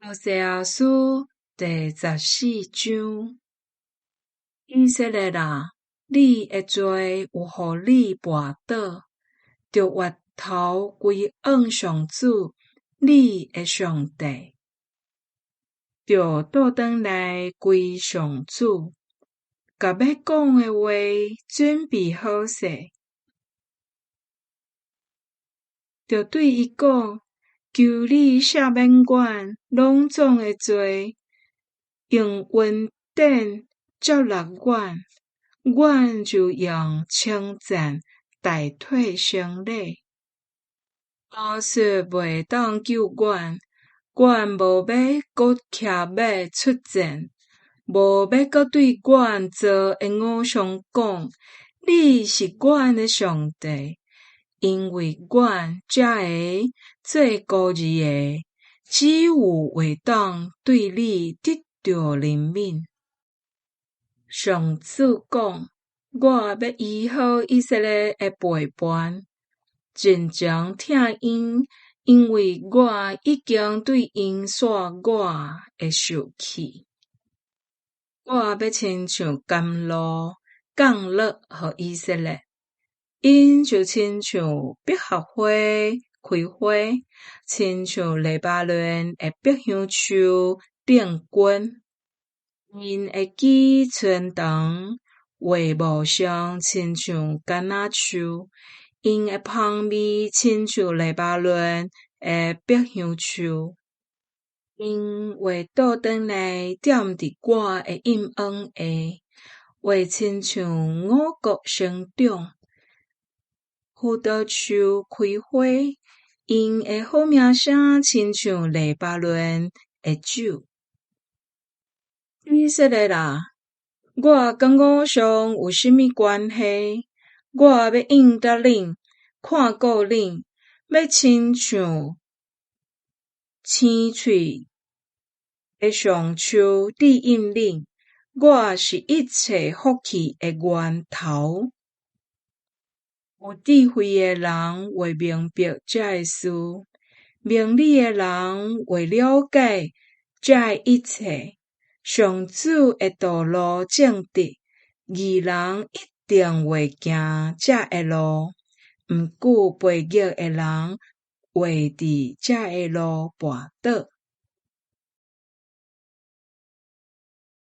何西阿书第14章，以色列啊，你的罪有互你绊倒，就越头归向上主，你的上帝，就倒转来归上主，甲要讲的话准备好势，就对伊讲，求你赦免阮拢总的罪，用恩典接纳阮，阮就用称赞代替胜利。若说袂当救阮，阮无要搁徛马出战，无要搁对阮做的偶像讲，你是阮的上帝，因为阮才会做孤儿的，只有会当对你得到怜悯。上主讲，我要医好以色列的背叛，真正疼因，因为我已经对因煞我的受气。我要亲像甘露降落予以色列，因就亲像百合花开花，亲像黎巴嫩的百香树顶根。因会枝伸长，话木上亲像橄榄树，因会香味亲像黎巴嫩的百香树，因会倒转来踮伫我的阴恩下，话亲像五谷生长，葡萄树开花，因的好名声亲像黎巴嫩的酒。以色列啊，我甲偶像有甚物关系？我要应答恁，看顾恁，要亲像青翠的上树庇荫恁。我是一切福气的源头。有智慧的人会明白这个事，明理的人会了解这一切。上主的道路正直，义人一定会行这个路，毋过悖逆的人会伫这个路绊倒。